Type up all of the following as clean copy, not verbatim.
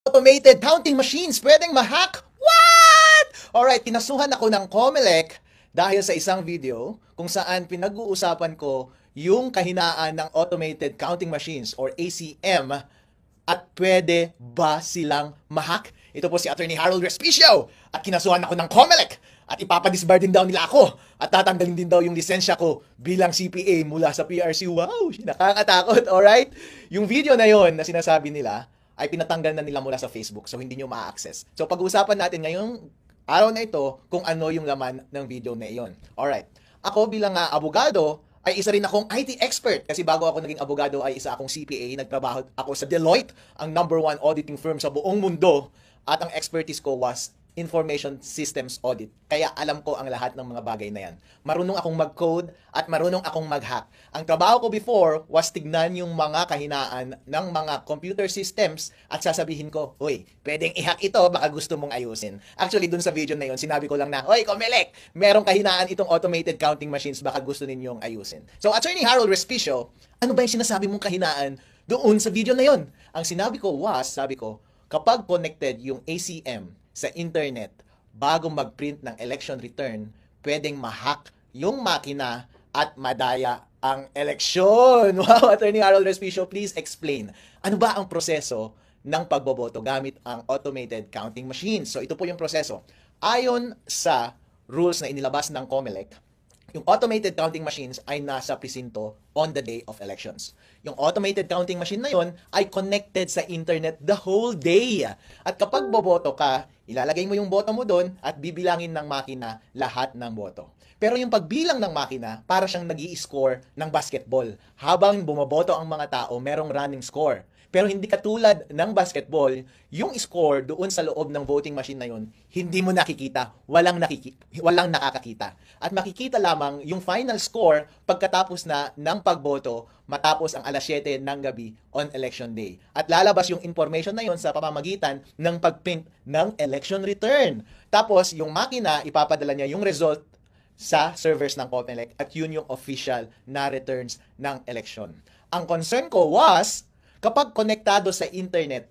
Automated counting machines pwedeng ma-hack? What? Alright, kinasuhan ako ng COMELEC dahil sa isang video kung saan pinag-uusapan ko yung kahinaan ng automated counting machines or ACM at pwede ba silang ma-hack? Ito po si Attorney Harold Respicio at kinasuhan ako ng COMELEC at ipapadisbar din daw nila ako at tatanggalin din daw yung lisensya ko bilang CPA mula sa PRC. Wow, nakakatakot, alright? Yung video na yon na sinasabi nila ay pinatanggal na nila mula sa Facebook, so hindi nyo ma-access. So pag-uusapan natin ngayong araw na ito kung ano yung laman ng video na iyon. Alright, ako bilang abogado ay isa rin akong IT expert kasi bago ako naging abogado ay isa akong CPA, nagtrabaho ako sa Deloitte, ang #1 auditing firm sa buong mundo, at ang expertise ko was Information Systems Audit. Kaya alam ko ang lahat ng mga bagay na yan. Marunong akong mag-code at marunong akong mag-hack. Ang trabaho ko before was tignan yung mga kahinaan ng mga computer systems at sasabihin ko, "Hoy, pwedeng i-hack ito, baka gusto mong ayusin." Actually, dun sa video na yun, sinabi ko lang na, "Hoy, COMELEC, merong kahinaan itong automated counting machines, baka gusto ninyong ayusin." So, Attorney Harold Respicio, ano ba yung sinasabi mong kahinaan doon sa video na yun? Ang sinabi ko was, sabi ko, kapag connected yung ACM sa internet bago mag-print ng election return, pwedeng ma-hack yung makina at madaya ang eleksyon. Wow, Attorney Harold Respicio, please explain. Ano ba ang proseso ng pagboboto gamit ang automated counting machine? So ito po yung proseso. Ayon sa rules na inilabas ng COMELEC, yung automated counting machines ay nasa presinto on the day of elections. Yung automated counting machine na yon ay connected sa internet the whole day. At kapag boboto ka, ilalagay mo yung boto mo doon at bibilangin ng makina lahat ng boto. Pero yung pagbilang ng makina, para siyang nag-i-score ng basketball. Habang bumoboto ang mga tao, merong running score. Pero hindi katulad ng basketball, yung score doon sa loob ng voting machine na yun, hindi mo nakikita, walang nakakakita. At makikita lamang yung final score pagkatapos na ng pagboto matapos ang alas 7 ng gabi on election day. At lalabas yung information na yun sa pamamagitan ng pagprint ng election return. Tapos yung makina, ipapadala niya yung result sa servers ng COMELEC at yun yung official na returns ng election. Ang concern ko was, kapag konektado sa internet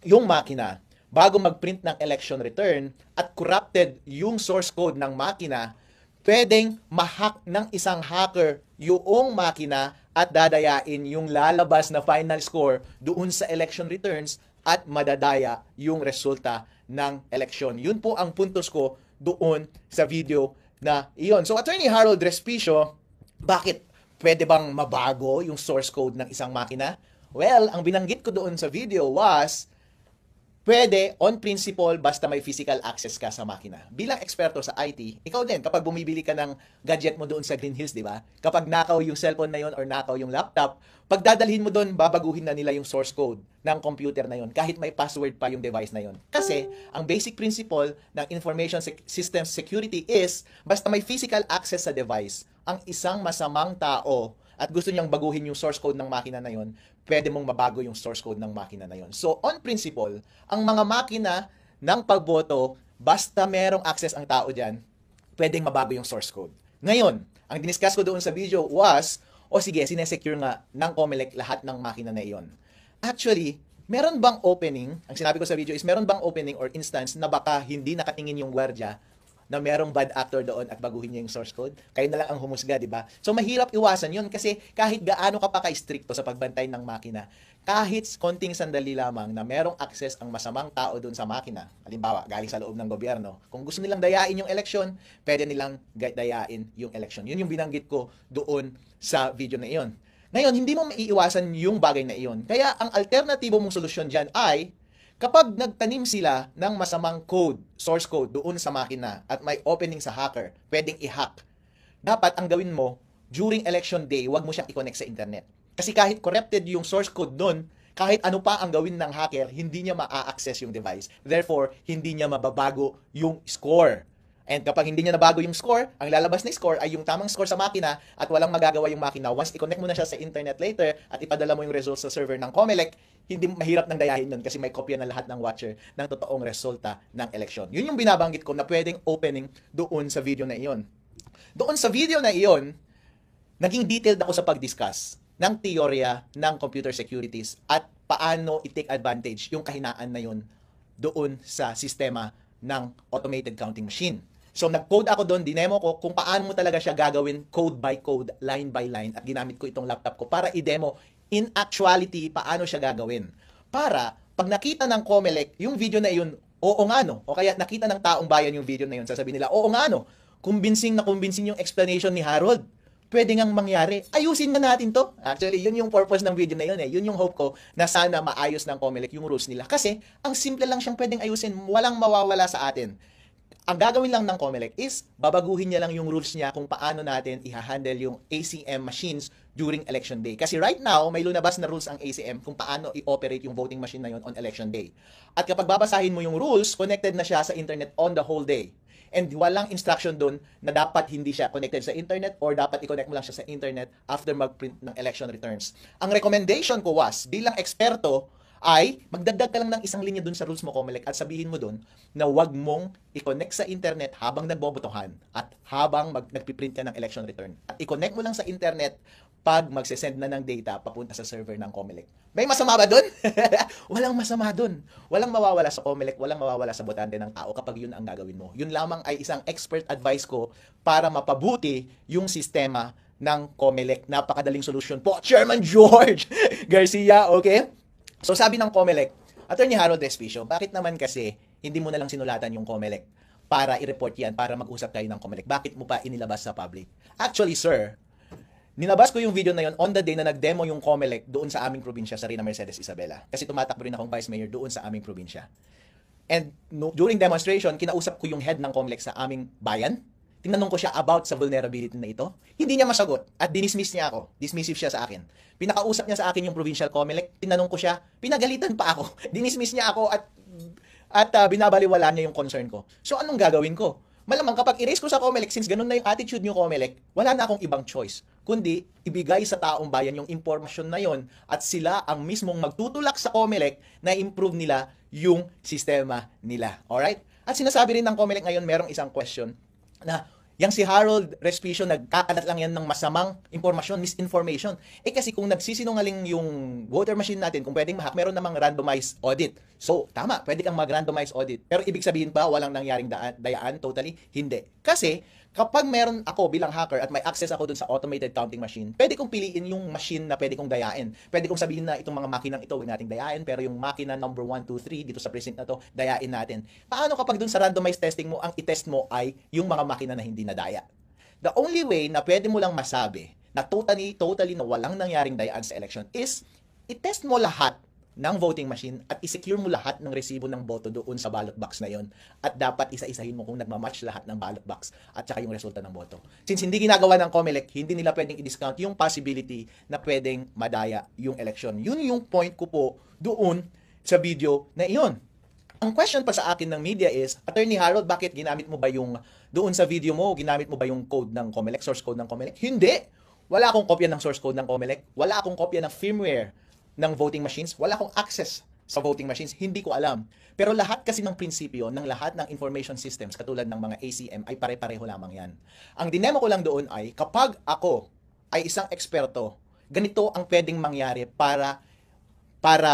yung makina, bago mag-print ng election return at corrupted yung source code ng makina, pwedeng ma-hack ng isang hacker yung makina at dadayain yung lalabas na final score doon sa election returns at madadaya yung resulta ng election. Yun po ang puntos ko doon sa video na iyon. So, Attorney Harold Respicio, bakit pwede bang mabago yung source code ng isang makina? Well, ang binanggit ko doon sa video was, pwede on principle basta may physical access ka sa makina. Bilang eksperto sa IT, ikaw din, kapag bumibili ka ng gadget mo doon sa Green Hills, di ba? Kapag nakaw yung cellphone na yun or nakaw yung laptop, pag dadalhin mo doon, babaguhin na nila yung source code ng computer na yun, kahit may password pa yung device na yun. Kasi, ang basic principle ng information system security is, basta may physical access sa device, ang isang masamang tao at gusto niyang baguhin yung source code ng makina na yon, pwede mong mabago yung source code ng makina na yon. So, on principle, ang mga makina ng pagboto, basta merong access ang tao dyan, pwedeng mabago yung source code. Ngayon, ang diniscuss ko doon sa video was, o sige, sinesecure nga ng COMELEC lahat ng makina na iyon. Actually, meron bang opening, ang sinabi ko sa video is, meron bang opening or instance na baka hindi nakatingin yung gwardiya na merong bad actor doon at baguhin niya yung source code? Kayo na lang ang humusga, di ba? So, mahirap iwasan yun kasi kahit gaano ka pa ka-stricto sa pagbantay ng makina, kahit konting sandali lamang na merong access ang masamang tao doon sa makina, halimbawa, galing sa loob ng gobyerno, kung gusto nilang dayain yung eleksyon, pwede nilang dayain yung eleksyon. Yun yung binanggit ko doon sa video na iyon. Ngayon, hindi mo maiiwasan yung bagay na iyon. Kaya, ang alternatibo mong solusyon dyan ay, kapag nagtanim sila ng masamang code, source code doon sa makina at may opening sa hacker, pwedeng i-hack. Dapat ang gawin mo, during election day, wag mo siyang i-connect sa internet. Kasi kahit corrupted yung source code doon, kahit ano pa ang gawin ng hacker, hindi niya ma-access yung device. Therefore, hindi niya mababago yung score. And kapag hindi niya nabago yung score, ang lalabas na score ay yung tamang score sa makina at walang magagawa yung makina. Once i-connect mo na siya sa internet later at ipadala mo yung results sa server ng COMELEC, hindi mahirap nang dayahin nun kasi may kopya na lahat ng watcher ng totoong resulta ng eleksyon. Yun yung binabanggit ko na pwedeng opening doon sa video na iyon. Doon sa video na iyon, naging detailed ako sa pag-discuss ng teorya ng computer securities at paano i-take advantage yung kahinaan na yun doon sa sistema ng automated counting machine. So nag-code ako doon, dinemo ko kung paano mo talaga siya gagawin code by code, line by line, at ginamit ko itong laptop ko para i-demo in actuality paano siya gagawin. Para pag nakita ng COMELEC yung video na yun, oo nga no, o kaya nakita ng taong bayan yung video na yun, sasabihin nila, oo nga no, convincing yung explanation ni Harold. Pwede ngang mangyari. Ayusin na natin to. Actually, yun yung purpose ng video na yun eh. Yun yung hope ko na sana maayos ng COMELEC yung rules nila. Kasi, ang simple lang siyang pwedeng ayusin. Walang mawawala sa atin. Ang gagawin lang ng COMELEC is babaguhin niya lang yung rules niya kung paano natin i-handle yung ACM machines during election day. Kasi right now, may lunabas na rules ang ACM kung paano i-operate yung voting machine na yun on election day. At kapag babasahin mo yung rules, connected na siya sa internet on the whole day. And walang instruction doon na dapat hindi siya connected sa internet or dapat i-connect mo lang siya sa internet after mag-print ng election returns. Ang recommendation ko was, bilang eksperto, ay magdagdag ka lang ng isang linya dun sa rules mo, COMELEC, at sabihin mo dun na wag mong i-connect sa internet habang nagbobotohan at habang nagpiprint ka ng election return. At i-connect mo lang sa internet pag magsesend na ng data papunta sa server ng COMELEC. May masama ba dun? Walang masama dun. Walang mawawala sa COMELEC, walang mawawala sa botante ng tao kapag yun ang gagawin mo. Yun lamang ay isang expert advice ko para mapabuti yung sistema ng COMELEC. Napakadaling solusyon po, Chairman George Garcia, okay? So sabi ng COMELEC, Attorney Harold Respicio, bakit naman kasi hindi mo na lang sinulatan yung COMELEC para i-report yan, para mag-usap kayo ng COMELEC? Bakit mo pa inilabas sa public? Actually, sir, nilabas ko yung video na yun on the day na nag-demo yung COMELEC doon sa aming probinsya, sa Rina Mercedes Isabela. Kasi tumatakbo rin akong Vice Mayor doon sa aming probinsya. And during demonstration, kinausap ko yung head ng COMELEC sa aming bayan. Tinanong ko siya about sa vulnerability na ito. Hindi niya masagot at dinismiss niya ako. Dismissive siya sa akin. Pinakausap niya sa akin yung provincial COMELEC. Tinanong ko siya, pinagalitan pa ako. Dinismiss niya ako at binabaliwala niya yung concern ko. So anong gagawin ko? Malamang kapag i-raise ko sa COMELEC, since ganun na yung attitude niyo COMELEC, wala na akong ibang choice. Kundi ibigay sa taong bayan yung impormasyon na yon at sila ang mismong magtutulak sa COMELEC na improve nila yung sistema nila. Alright? At sinasabi rin ng COMELEC ngayon, merong isang question na yang si Harold Respicio nagkakalat lang yan ng masamang impormasyon, misinformation. Kasi kung nagsisinungaling yung voter machine natin, kung pwedeng ma-hack, meron namang randomized audit. So, tama, pwede kang mag-randomized audit. Pero ibig sabihin ba walang nangyaring dayaan? Totally, hindi. Kasi, kapag meron ako bilang hacker at may access ako dun sa automated counting machine, pwede kong piliin yung machine na pwede kong dayain. Pwede kong sabihin na itong mga makinang ito, huwag nating dayain, pero yung makina number 1, 2, 3 dito sa precinct na to, dayain natin. Paano kapag dun sa randomized testing mo, ang itest mo ay yung mga makina na hindi nadaya? The only way na pwede mo lang masabi na totally na walang nangyaring dayaan sa election is itest mo lahat ng voting machine at i-secure mo lahat ng resibo ng boto doon sa ballot box na yon. At dapat isa-isahin mo kung nagmamatch lahat ng ballot box at saka yung resulta ng boto. Since hindi ginagawa ng COMELEC, hindi nila pwedeng i-discount yung possibility na pwedeng madaya yung election. Yun yung point ko po doon sa video na iyon. Ang question pa sa akin ng media is, Attorney Harold, bakit ginamit mo ba yung, doon sa video mo, ginamit mo ba yung code ng COMELEC, source code ng COMELEC? Hindi! Wala akong kopya ng source code ng COMELEC. Wala akong kopya ng firmware ng voting machines. Wala akong access sa voting machines. Hindi ko alam. Pero lahat kasi ng prinsipyo ng lahat ng information systems, katulad ng mga ACM, ay pare-pareho lamang yan. Ang dinemo ko lang doon ay, kapag ako ay isang eksperto, ganito ang pwedeng mangyari para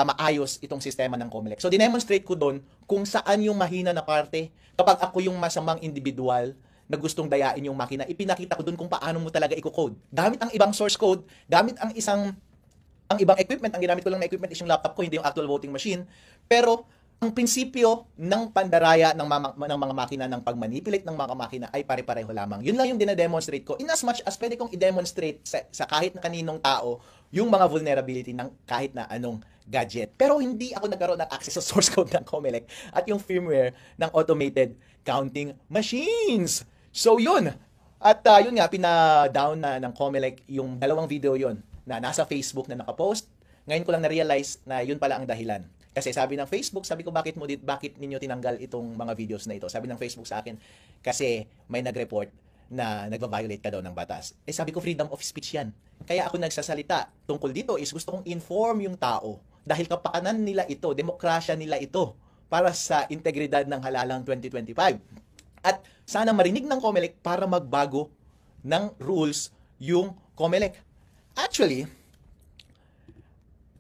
maayos itong sistema ng COMELEC. So, dinemonstrate ko doon kung saan yung mahina na parte. Kapag ako yung masamang individual na gustong dayain yung makina, ipinakita ko doon kung paano mo talaga i-code. Gamit ang ibang source code, gamit ang ibang equipment, ang ginamit ko lang na equipment is yung laptop ko, hindi yung actual voting machine. Pero, ang prinsipyo ng pandaraya ng mga makina, ng pagmanipulate ng mga makina ay pare-pareho lamang. Yun lang yung dinedemonstrate ko. In as much as pwede kong i-demonstrate sa kahit na kaninong tao yung mga vulnerability ng kahit na anong gadget. Pero hindi ako nagkaroon ng access sa source code ng COMELEC at yung firmware ng automated counting machines. So yun. At yun nga, pina-down na ng COMELEC yung dalawang video yun na nasa Facebook na nakapost. Ngayon ko lang na-realize na yun pala ang dahilan. Kasi sabi ng Facebook, sabi ko bakit ninyo tinanggal itong mga videos na ito? Sabi ng Facebook sa akin, kasi may nag-report na nagva-violate ka daw ng batas. Sabi ko freedom of speech yan. Kaya ako nagsasalita tungkol dito is gusto kong inform yung tao. Dahil kapakanan nila ito, demokrasya nila ito para sa integridad ng halalang 2025. At sana marinig ng COMELEC para magbago ng rules yung COMELEC. Actually,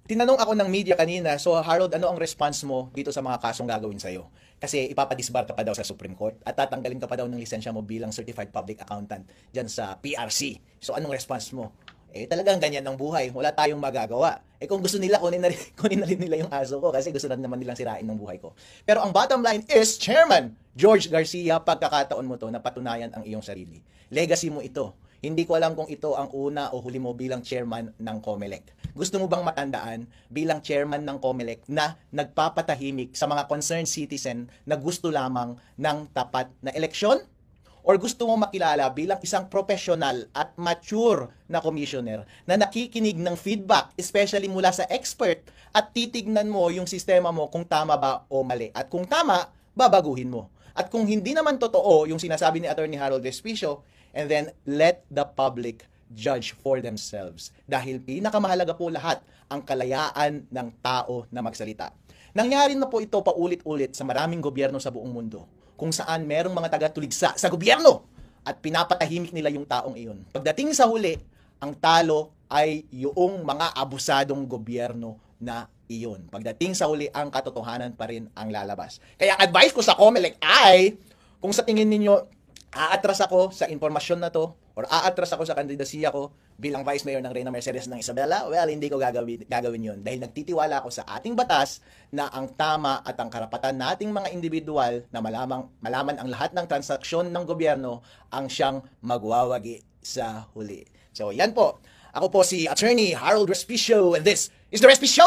Tinanong ako ng media kanina, so Harold, ano ang response mo dito sa mga kasong gagawin sa'yo? Kasi ipapadisbar ka pa daw sa Supreme Court at tatanggalin ka pa daw ng lisensya mo bilang Certified Public Accountant dyan sa PRC. So anong response mo? Talagang ganyan ang buhay. Wala tayong magagawa. Kung gusto nila, kunin na rin nila yung aso ko kasi gusto na naman nilang sirain ng buhay ko. Pero ang bottom line is, Chairman George Garcia, pagkakataon mo to na patunayan ang iyong sarili. Legacy mo ito. Hindi ko alam kung ito ang una o huli mo bilang chairman ng COMELEC. Gusto mo bang matandaan bilang chairman ng COMELEC na nagpapatahimik sa mga concerned citizen na gusto lamang ng tapat na eleksyon? Or gusto mo makilala bilang isang professional at mature na commissioner na nakikinig ng feedback, especially mula sa expert, at titignan mo yung sistema mo kung tama ba o mali. At kung tama, babaguhin mo. At kung hindi naman totoo yung sinasabi ni Attorney Harold Respicio, and then let the public judge for themselves. Dahil pinakamahalaga po lahat ang kalayaan ng tao na magsalita. Nangyari na po ito paulit-ulit sa maraming gobyerno sa buong mundo, kung saan merong mga taga-tuligsa sa gobyerno at pinapatahimik nila yung taong iyon. Pagdating sa huli, ang talo ay yung mga abusadong gobyerno na iyon. Pagdating sa huli, ang katotohanan pa rin ang lalabas. Kaya ang advice ko sa COMELEC ay, kung sa tingin ninyo, aatras ako sa informasyon na to, or aatras ako sa kandidasiya ko bilang Vice Mayor ng Reyna Mercedes ng Isabela, well, hindi ko gagawin yun. Dahil nagtitiwala ako sa ating batas na ang tama at ang karapatan nating mga individual na malaman ang lahat ng transaksyon ng gobyerno ang siyang magwawagi sa huli. So, yan po. Ako po si Attorney Harold Respicio, and this is The Respicio!